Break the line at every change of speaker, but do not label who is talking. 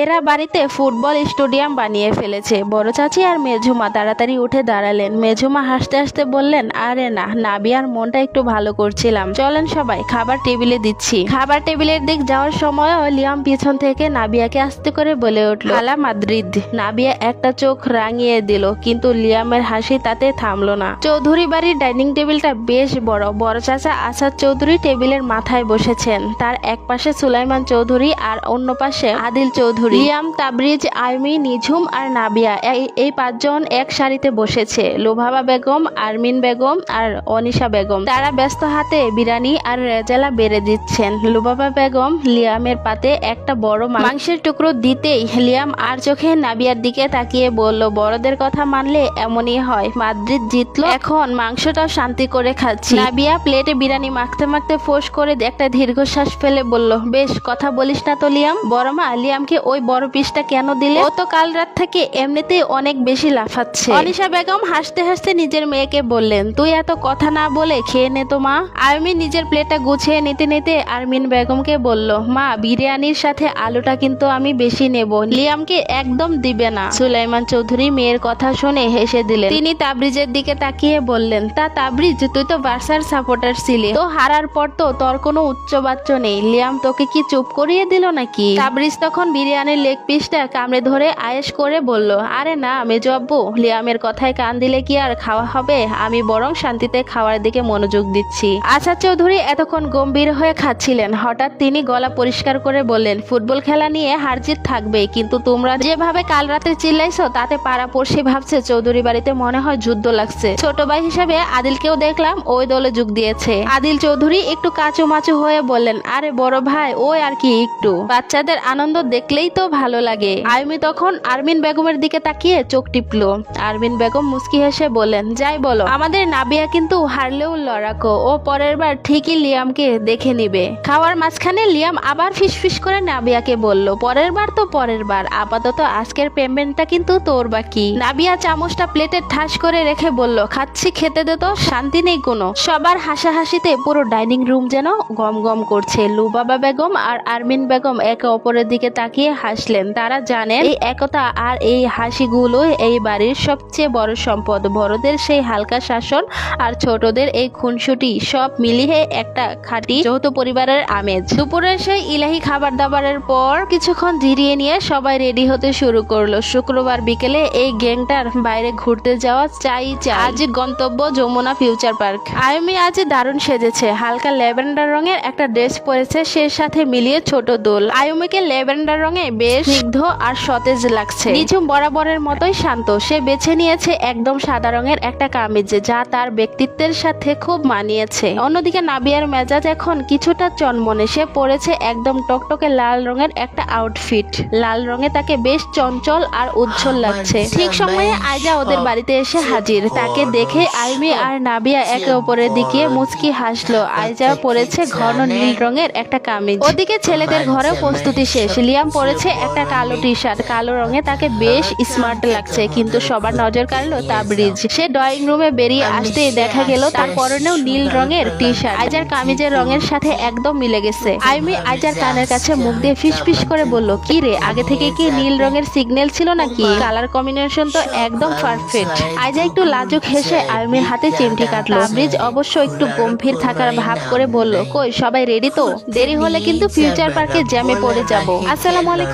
এরা বাড়িতে football stadium বানিয়ে ফেলেছে। বড় চাচি আর মেঝুমা তাড়াতাড়ি উঠে দাঁড়ালেন। মেঝুমা হাসতে হাসতে বললেন, আরে না, নাবিয়ার মনটা একটু ভালো করছিলাম। চলেন সবাই, খাবার টেবিলে দিচ্ছি। খাবার টেবিলের দিক যাওয়ার সময় লিয়াম পিছন থেকে নাবিয়াকে আস্তে করে বলে উঠল, আলা মাদ্রিদ। নাবিয়া একটা চোখ রাঙিয়ে দিল, কিন্তু লিয়ামের হাসি তাতে থামলো না। চৌধুরী বাড়ির ডাইনিং টেবিলটা বেশ বড়। বড় চাচা আসাদ চৌধুরী টেবিলের মাথায় বসেছেন। তার এক পাশে সুলাইমান চৌধুরী আর অন্য পাশে আদিল চৌধুরী। লিয়াম, তাবরিজ, আইমি, নিঝুম আর নাবিয়া এই পাঁচজন এক সারিতে বসেছে। লুবাবা বেগম, আরমিন বেগম আর অনিশা বেগম তারা ব্যস্ত হাতে বিরিয়ানি আর রেজালা বেড়ে দিচ্ছেন। লুবাবা বেগম লিয়ামের পাতে একটা বড় মাংসের টুকরো দিতেই লিয়াম আর চোখে নাবিয়ার দিকে তাকিয়ে বলল, বড়দের কথা মানলে এমনই হয়। মাদ্রিদ জিতলো, এখন মাংসটাও শান্তি করে খাচ্ছি। নাবিয়া প্লেটে বিরিয়ানি মাখতে মাখতে ফোঁস করে একটা দীর্ঘশ্বাস ফেলে বলল, বেশ, কথা বলিস না তো লিয়াম। বড় মা, লিয়ামকে ওই বড় পিসটা কেন দিলে? ও তো কাল রাত থেকে এমনিতেই অনেক বেশি লাফাচ্ছে। অনিশা বেগম হাসতে হাসতে নিজের মেয়েকে বললেন, তুই এত কথা না বলে খেয়ে নে তো মা। আর্মি নিজের প্লেটটা গুছিয়ে নিতে নিতে আরমিন বেগমকে বলল, মা, বিরিয়ানির সাথে আলুটা কিন্তু আমি বেশি নেব, লিয়ামকে একদম দিবে না। সুলাইমান চৌধুরী মেয়ের কথা শুনে হেসে দিলেন। তিনি তাবরিজের দিকে তাকিয়ে বললেন, তা তাবরিজ, তুই তো বার্সার সাপোর্টার ছিলি, তো হারার পর তো তোর কোনো উচ্চবাচ্য নেই। লিয়াম তোকে কি চুপ করিয়ে দিল নাকি? তাবরিজ তখন বিরিয়ানির লেগ পিসটা কামড়ে ধরে আয়েশ করে বলল, আরে না মেজো আব্বু, লিয়ামের কথায় কান দিলে কি আর খাওয়া হবে? আমি বরং শান্তিতে খাওয়ার দিকে মনোযোগ দিচ্ছি। আসাদ চৌধুরী এতক্ষণ গম্ভীর হয়ে খাচ্ছিলেন। হঠাৎ তিনি গলা পরিষ্কার করে বললেন, ফুটবল খেলা নিয়ে হারজিত থাকবে, কিন্তু তোমরা যেভাবে কাল রাতে চিল্লাইছো তাতে পাড়াপড়শি ভাবছে চৌধুরী বাড়িতে মনে হয় যুদ্ধ লাগছে। ছোট ভাই হিসাবে আদিলকেও দেখলাম ওই দলে যোগ দিয়েছে। আদিল চৌধুরী একটু কাচুমাচু হয়ে বললেন, আরে বড় ভাই, ওই আর কি একটু, বাচ্চাদের আনন্দ দেখলেই তো ভালো লাগে। আইমি তখন আরমিন বেগমের দিকে তাকিয়ে চোখ টিপলো। আরমিন বেগম মুস্কি হেসে বললেন, যাই বলো, আমাদের নাবিয়া কিন্তু হারলেও লড়াকো, ও পরের বার ঠিকই লিয়ামকে দেখে নিবে। খাওয়ার মাঝখানে লিয়াম আবার ফিসফিস করে নাবিয়াকে বলল, পরের বার তো পরের বার, আপাতত আজকের পেমেন্টটা কিন্তু তোর বাকি। নাবিয়া চামচটা প্লেটে ঠাস করে রেখে বলল, খাচ্ছি, খেতে দে তো, শান্তি নেই কোনো। সবার হাসাহাসিতে পুরো ডাইনিং রুম যেন গম গম করছে। লুবাবা বেগম আর আরমিন বেগম একে অপরের দিকে তাকিয়ে হাসলেন। তারা জানেন এই একতা আর এই হাসিগুলো এই বাড়ির সবচেয়ে বড় সম্পদ। বড়দের সেই হালকা শাসন আর ছোটদের এই খুনসুটি সব মিলিয়ে একটা খাঁটি যৌথ পরিবারের আমেজ। দুপুরের সেই ইলাহি খাবার দাবারের পর কিছুক্ষণ জিরিয়ে নিয়ে সবাই রেডি হতে শুরু করলো। শুক্রবার বিকেলে এই গ্যাংটার বাইরে ঘুরতে যাওয়া চাই। আজ গন্তব্য যমুনা ফিউচার পার্ক। আয়মি আজ দারুণ সেজেছে। হালকা ল্যাভেন্ডার রঙের একটা ড্রেস পরেছে, সে সাথে মিলিয়ে ছোট দোল। আয়ুমিকে ল্যাভেন্ডার রঙে বেশ স্নিগ্ধ আর সতেজ লাগছে। নিঝুম বরাবরের মতোই শান্ত। সে বেছে নিয়েছে একদম সাদা রঙের একটা কামিজ, যা তার ব্যক্তিত্বের সাথে খুব মানিয়েছে। অন্যদিকে নাবিয়ার মেজাজ এখন কিছুটা চনমনে। সে পরেছে একদম টকটকে লাল রঙের একটা আউটফিট। লাল রঙে তাকে বেশ চঞ্চল আর উজ্জ্বল লাগছে। ঠিক সময়ে আয়জা ওদের বাড়িতে এসে হাজির। তাকে দেখে আইমি আর নাবিয়া একে অপরের দিকে মুচকি হাসলো। আয়জা পরেছে ঘন নীল রঙের একটা কামিজ। ওদিকে ছেলেদের ঘরেও প্রস্তুতি শেষ। লিয়াম পরেছে একটা কালো টি শার্ট। কালো রঙে তাকে বেশ স্মার্ট লাগছে, কিন্তু সবার নজর কাড়লো তাবরিজ। সে ড্রয়িং রুমে বেরিয়ে আসতেই দেখা গেল তার পরনেও নীল রঙের টি শার্ট। আয়জার কামিজের রঙের সাথে একদম মিলে গেছে। আইমি আয়জার কানের কাছে মুখ দিয়ে ফিস ফিস করে বলল, কি রে, আগে থেকে কি নীল রঙের সিগন্যাল ছিল নাকি? কালার কম্বিনেশন তো একদম পারফেক্ট। আয়জা একটু লাজুক হেসে আইমির হাতে চিমটি কাটলো। তাবরিজ অবশ্য একটু গম্ভীর থাকার ভাব করে বলল, কই সবাই রেডি তো? দেরি হলে কিন্তু ফিউচার পার্কে জ্যামে পড়ে যাব। আসসালামু আলাইকুম